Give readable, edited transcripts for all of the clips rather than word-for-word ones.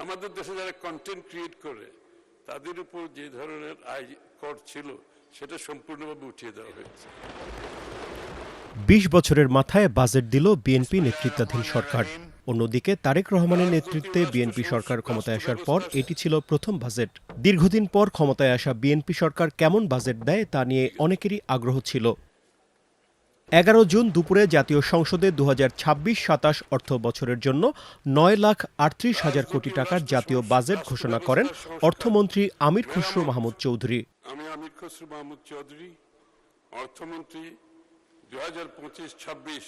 আমাদের দেশে যারা কন্টেন্ট ক্রিয়েট করে তাদের উপর যে ধরনের আয় কর ছিল সেটা সম্পূর্ণভাবে উঠিয়ে দেওয়া হয়েছে। ২০ বছরের মাথায় বাজেট দিল বিএনপি নেতৃত্বাধীন সরকার। অন্যদিকে তারেক রহমানের নেতৃত্বে বিএনপি সরকার ক্ষমতায় আসার পর এটি ছিল প্রথম বাজেট। দীর্ঘদিন পর ক্ষমতায় আসা বিএনপি সরকার কেমন বাজেট দেয় তা নিয়ে অনেকেরই আগ্রহ ছিল। ১১ জুন দুপুরে জাতীয় সংসদে ২০২৬-২৭ অর্থ বছরের জন্য ৯,৩৮,০০০ কোটি টাকার জাতীয় বাজেট ঘোষণা করেন অর্থমন্ত্রী আমির খসরু মাহমুদ চৌধুরী। আমি আমির খসরু মাহমুদ চৌধুরী, অর্থমন্ত্রী, ২০২৫-২৬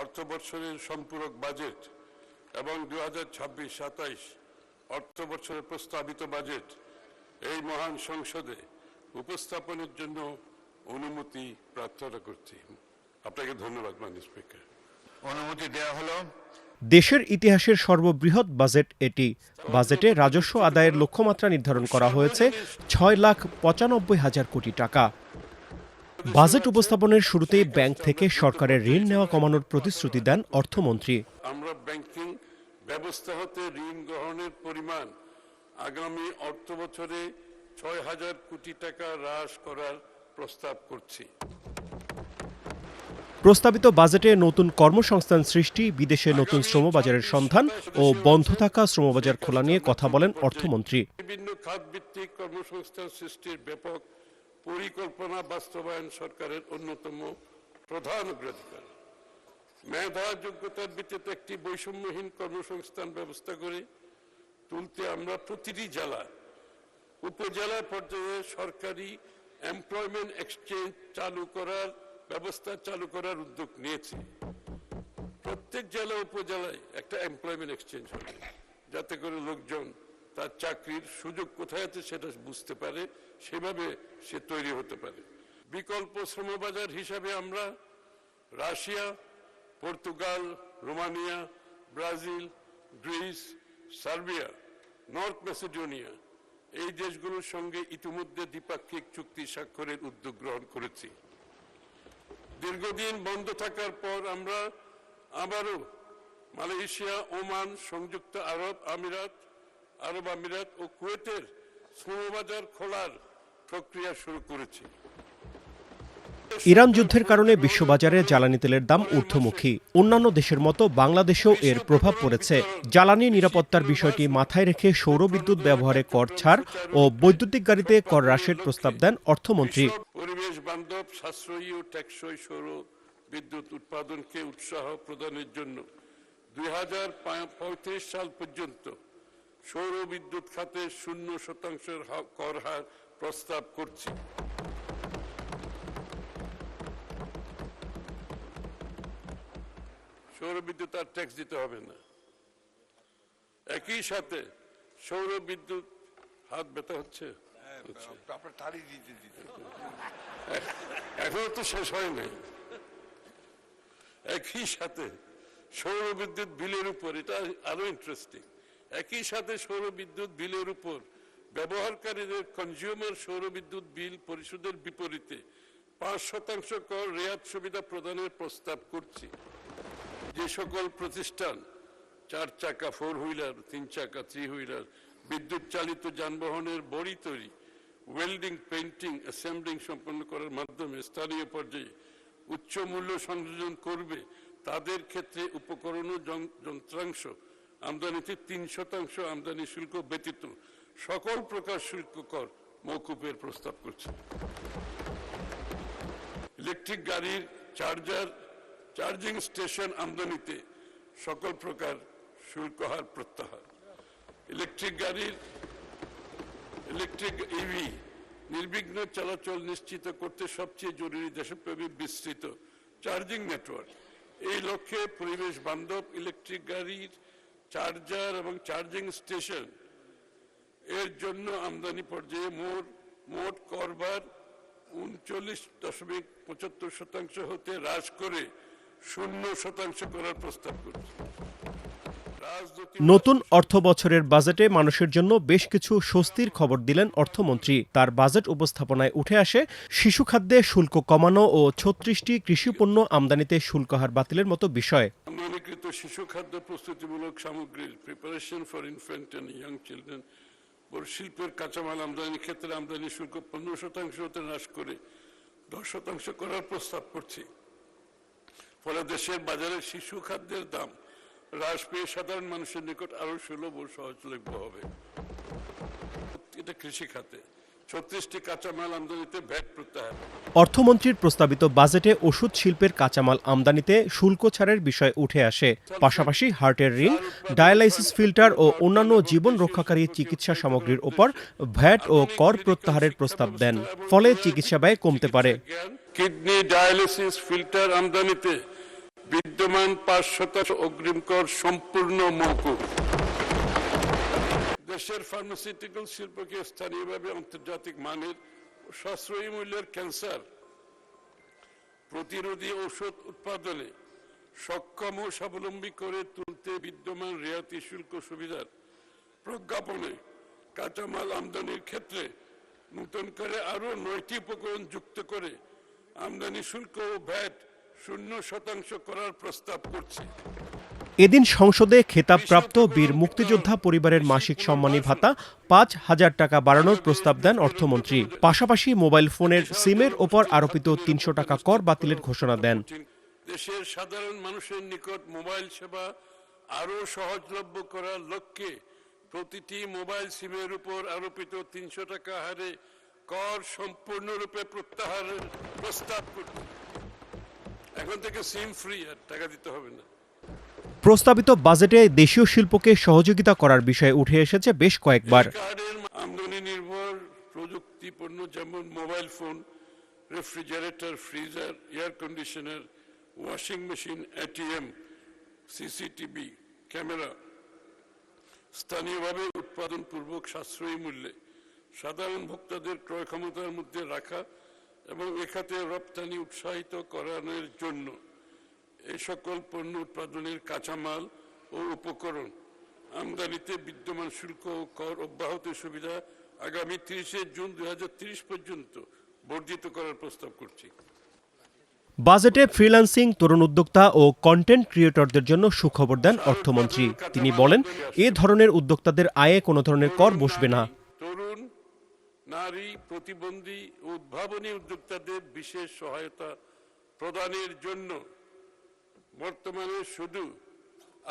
অর্থ বছরের সম্পূরক বাজেট এবং ২০২৬-২৭ অর্থ বছরের প্রস্তাবিত বাজেট এই মহান সংসদে উপস্থাপনের জন্য অনুমতি প্রার্থনা করছি। আপনাকে ধন্যবাদ মাননীয় স্পিকার। অনুমতি দেওয়া হলো। দেশের ইতিহাসের সর্ববৃহৎ বাজেট এটি। বাজেটে রাজস্ব আদায়ের লক্ষ্যমাত্রা নির্ধারণ করা হয়েছে ৬,৯৫,০০০ কোটি টাকা। বাজেট উপস্থাপনের শুরুতেই ব্যাংক থেকে সরকারের ঋণ নেওয়া কমানোর প্রতিশ্রুতি দেন অর্থমন্ত্রী। আমরা ব্যাংকিং ব্যবস্থা হতে ঋণ গ্রহণের পরিমাণ আগামী অর্থ বছরে ৬,০০০ কোটি টাকা হ্রাস করার প্রস্তাব করছি। প্রস্তাবিত বাজেটে নতুন কর্মসংস্থান সৃষ্টি, বিদেশে নতুন শ্রমবাজারের সন্ধান ও বন্ধ থাকা শ্রমবাজার খোলা নিয়ে কথা বলেন অর্থমন্ত্রী। বিভিন্ন খাতভিত্তিক কর্মসংস্থান সৃষ্টির ব্যাপক পরিকল্পনা বাস্তবায়ন সরকারের অন্যতম প্রধান অগ্রাধিকার। মেধা যোগ্যতার ভিত্তিতে একটি বৈষম্যহীন কর্মসংস্থান ব্যবস্থা করে তুলতে আমরা প্রতিটি জেলা, উপজেলা পর্যায়ে সরকারি এমপ্লয়মেন্ট এক্সচেঞ্জ ব্যবস্থা চালু করার উদ্যোগ নিয়েছি। প্রত্যেক জেলা উপজেলায় একটা এমপ্লয়মেন্ট এক্সচেঞ্জ হবে, যাতে করে লোকজন তার চাকরির সুযোগ কোথায় আছে সেটা বুঝতে পারে, সেভাবে সে তৈরি হতে পারে। বিকল্প শ্রমবাজার হিসাবে আমরা Russia, Portugal, Romania, Brazil, Greece, Serbia, north Macedonia এই দেশগুলোর সঙ্গে ইতিমধ্যে দ্বিপাক্ষিক চুক্তি স্বাক্ষরের উদ্যোগ গ্রহণ করেছি। দীর্ঘদিন বন্ধ থাকার পর আমরা আবারও মালয়েশিয়া, ওমান, সংযুক্ত আরব আমিরাত ও কুয়েতের শ্রমবাজার খোলার প্রক্রিয়া শুরু করেছি। ইরান যুদ্ধের কারণে বিশ্ববাজারে জ্বালানি তেলের দাম ঊর্ধ্বমুখী। অন্যান্য দেশের মতো বাংলাদেশেও এর প্রভাব পড়েছে। জ্বালানি নিরাপত্তার বিষয়টি মাথায় রেখে সৌরবিদ্যুৎ ব্যবহারে কর ছাড় ও বৈদ্যুতিক গাড়িতে কর হ্রাসের প্রস্তাব দেন অর্থমন্ত্রী। পরিবেশ বান্ধব, সাশ্রয়ী ও টেকসই সৌর বিদ্যুৎ উৎপাদনকে উৎসাহ প্রদানের জন্য ২০৩৫ সাল পর্যন্ত সৌর বিদ্যুৎ খাতে 0% কর হার প্রস্তাব করছি। সৌর বিদ্যুৎ আর ট্যাক্স দিতে হবে না। একই সাথে সৌর বিদ্যুৎ, হাত ব্যথা হচ্ছে, এখনো তো শেষ হয় নাই। একই সাথে সৌর বিদ্যুৎ বিলের উপর, এটা আরো ইন্টারেস্টিং, একই সাথে সৌর বিদ্যুৎ বিলের উপর ব্যবহারকারীদের কনজিউমার সৌর বিদ্যুৎ বিল পরিশোধের বিপরীতে 5% কর রেয়াত সুবিধা প্রদানের প্রস্তাব করছি। যে সকল প্রতিষ্ঠান 4 চাকা 4 হুইলার, 3 চাকা 3 হুইলার, বিদ্যুৎ চালিত যানবাহনের বডি তৈরি, ওয়েল্ডিং, পেইন্টিং, অ্যাসেম্বলিং সম্পন্ন করার মাধ্যমে স্থানীয় পর্যায়ে উচ্চ মূল্য সংযোজন করবে, তাদের ক্ষেত্রে উপকরণ ও যন্ত্রাংশ আমদানিতে 3% আমদানি শুল্ক ব্যতীত সকল প্রকার শুল্ক কর মওকুফের প্রস্তাব করছে। ইলেকট্রিক গাড়ির চার্জিং স্টেশন আমদানিতে সকল প্রকার শুল্ক হার প্রত্যাহার। ইলেকট্রিক ইভি নির্বিঘ্ন চলাচল নিশ্চিত করতে সবচেয়ে জরুরি দেশব্যাপী বিস্তৃত চার্জিং নেটওয়ার্ক। এই লক্ষ্যে পরিবেশ বান্ধব ইলেকট্রিক গাড়ির চার্জার এবং চার্জিং স্টেশন এর জন্য আমদানি পর্যায়ে মোট করবার 39.75% হতে হ্রাস করে 0% করার প্রস্তাব করছে। নতুন অর্থ বছরের বাজেটে মানুষের জন্য বেশ কিছু স্বস্তির খবর দিলেন অর্থমন্ত্রী। তার বাজেট উপস্থাপনায় উঠে আসে শিশু খাদ্যে শুল্ক কমানো ও 36টি কৃষিপণ্য আমদানিতে শুল্ক হার বাতিলের মতো বিষয়। আমদানিকৃত শিশু খাদ্য প্রস্তুতিমূলক সামগ্রীর preparation for infant and young children শিল্পের কাঁচামাল আমদানির ক্ষেত্রে আমদানি শুল্ক 15% হতে হ্রাস করে 10% করার প্রস্তাব করছি। ফলে দেশের বাজারে শিশু খাদ্যের দাম হ্রাস পেয়ে সাধারণ মানুষের নিকট আরো সুলভ ও সহজলভ্য হবে। এটা কৃষি খাতে 36টি কাঁচামাল আমদানিতে ভ্যাট প্রত্যাহার। অর্থমন্ত্রীর প্রস্তাবিত বাজেটে ওষুধ শিল্পের কাঁচামাল আমদানিতে শুল্ক ছাড়ের বিষয় উঠে আসে। পাশাপাশি হার্টের রিং, ডায়ালাইসিস ফিল্টার ও অন্যান্য জীবন রক্ষাকারী চিকিৎসা সামগ্রীর ওপর ভ্যাট ও কর প্রত্যাহারের প্রস্তাব দেন। ফলে চিকিৎসা ব্যয় কমতে পারে। কিডনি ডায়ালিসিস ফিল্টার আমদানিতে বিদ্যমান 5% অগ্রিম কর সম্পূর্ণ মওকুফ। দেশের ফার্মাসিউটিক্যাল শিল্পকে স্থানীয়ভাবে আন্তর্জাতিক মানের সাশ্রয়ী মূল্যের ক্যান্সার প্রতিরোধী ঔষধ উৎপাদনে সক্ষম ও স্বাবলম্বী করে তুলতে বিদ্যমান রেয়াতি শুল্ক সুবিধার প্রজ্ঞাপনে কাঁচামাল আমদানির ক্ষেত্রে নতুন করে আরো 9টি উপকরণ যুক্ত করে আমদানি শুল্ক ও ভ্যাট 0% করার প্রস্তাব করছি। এদিন সংসদে খেতাবপ্রাপ্ত বীর মুক্তিযোদ্ধা পরিবারের মাসিক সম্মানী ভাতা 5,000 টাকা বাড়ানোর প্রস্তাব দেন অর্থমন্ত্রী। পাশাপাশি মোবাইল ফোনের সিমের ওপর আরোপিত 300 টাকা কর বাতিলের ঘোষণা দেন। দেশের সাধারণ মানুষের নিকট মোবাইল সেবা আরো সহজলভ্য করার লক্ষ্যে প্রতিটি মোবাইল সিমের উপর আরোপিত 300 টাকা হারে কর সম্পূর্ণরূপে প্রত্যাহারের প্রস্তাব করছি। এখন থেকে সিম ফ্রি, আর টাকা দিতে হবে না। প্রস্তাবিত বাজেটে দেশীয় শিল্পকে সহযোগিতা করার বিষয় উঠে এসেছে বেশ কয়েকবার। আমদানি নির্ভর প্রযুক্তি পণ্য যেমন mobile phone, refrigerator, freezer, air conditioner, washing machine, ATM, CCTV camera স্থানীয়ভাবে উৎপাদনপূর্বক সাশ্রয়ী মূল্যে সাধারণ ভোক্তাদের ক্রয় ক্ষমতার মধ্যে রাখা এবং এ খাতে রপ্তানি উৎসাহিত করানোর জন্য এই সকল পণ্য উৎপাদনের কাঁচামাল ও উপকরণ আমদানিতে বিদ্যমান শুল্ক ও কর অব্যাহতির সুবিধা আগামী 30 জুন 2030 পর্যন্ত বর্ধিত করার প্রস্তাব করছি। বাজেটে ফ্রিল্যান্সিং, তরুণ উদ্যোক্তা ও কন্টেন্ট ক্রিয়েটরদের জন্য সুখবর দেন অর্থমন্ত্রী। তিনি বলেন, এ ধরনের উদ্যোক্তাদের আয়ে কোনো ধরনের কর বসবে না। তরুণ, নারী, প্রতিবন্ধী ও উদ্ভাবনী উদ্যোক্তাদের বিশেষ সহায়তা প্রদানের জন্য বর্তমানে শুধু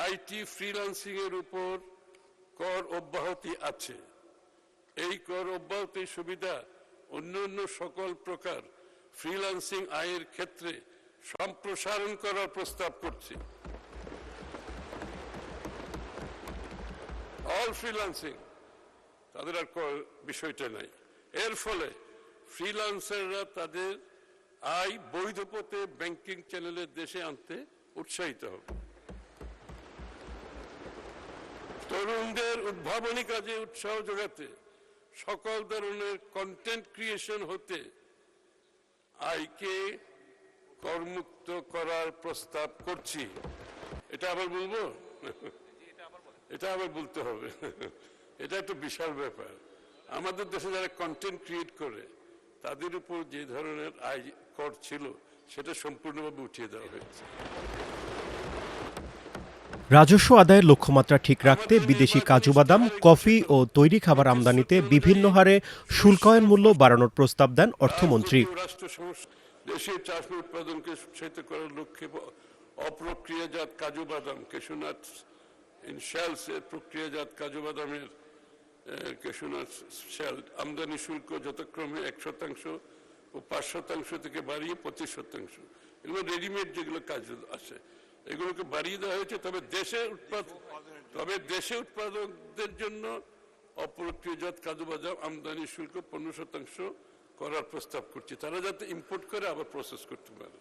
আইটি ফ্রিল্যান্সিং এর উপর কর অব্যাহতি আছে। এই কর অব্যাহতির সুবিধা অন্যান্য সকল প্রকার ফ্রিল্যান্সিং আয়ের ক্ষেত্রে সম্প্রসারণ করার প্রস্তাব করছি। অল ফ্রিল্যান্সিং, তাদের আর বিষয়টা নাই। এর ফলে ফ্রিল্যান্সাররা তাদের আয় বৈধ পথে ব্যাংকিং চ্যানেলে দেশে আনতে উৎসাহিত হবে। তরুণদের উদ্ভাবনী কাজে উৎসাহ যোগাতে সকল ধরনের কন্টেন্ট ক্রিয়েশন হতে আয়কে করমুক্ত করার প্রস্তাব করছি। এটা আবার বলবো? এটা আবার বলতে হবে। এটা একটা বিশাল ব্যাপার। আমাদের দেশে যারা কন্টেন্ট ক্রিয়েট করে তাদের উপর যে ধরনের আয় কর ছিল সেটা সম্পূর্ণভাবে উঠিয়ে দেওয়া হয়েছে। রাজস্ব আদায়ের লক্ষ্যমাত্রা ঠিক রাখতে বিদেশি কাজু বাদাম, কফি ও তৈরি খাবার আমদানিতে বিভিন্ন হারে শুল্কায়ন মূল্য বাড়ানোর প্রস্তাব দেন অর্থমন্ত্রী। দেশের চাষ উৎপাদনকে উৎসাহিত করার লক্ষ্যে অপ্রক্রিয়াজাত কাজু বাদাম, ক্যাশনাট ইন শেলস এর প্রক্রিয়াজাত কাজু বাদামের ক্যাশনাট শেল আমদানি শুল্ক যথাক্রমে 1% ও 5% থেকে বাড়িয়ে 25%। এগুলো রেডিমেড যেগুলো কাজ আছে এগুলোকে বাড়িয়ে দেওয়া হয়েছে। তবে দেশে উৎপাদকদের জন্য অপ্রক্রিয়াজাত কাজু বাদাম আমদানি শুল্ক 15% করার প্রস্তাব করছি। তারা যাতে ইম্পোর্ট করে আবার প্রসেস করতে পারে।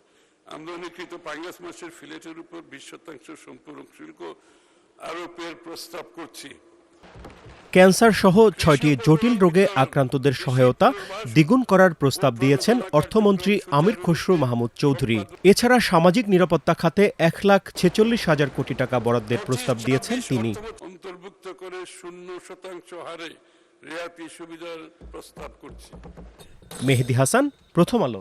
আমদানিকৃত পাঙ্গাস মাছের ফিলেটের উপর 20% সম্পূরক শুল্ক আরোপের প্রস্তাব করছি। ক্যান্সার সহ 6টি জটিল রোগে আক্রান্তদের সহায়তা দ্বিগুণ করার প্রস্তাব দিয়েছেন অর্থমন্ত্রী আমির খসরু মাহমুদ চৌধুরী। এছাড়া সামাজিক নিরাপত্তা খাতে 1,46,000 কোটি টাকা বরাদ্দের প্রস্তাব দিয়েছেন তিনি। অন্তর্ভুক্ত করে 0% হারে রেয়াতি সুবিধার প্রস্তাব করছি। মেহেদী হাসান, প্রথম আলো।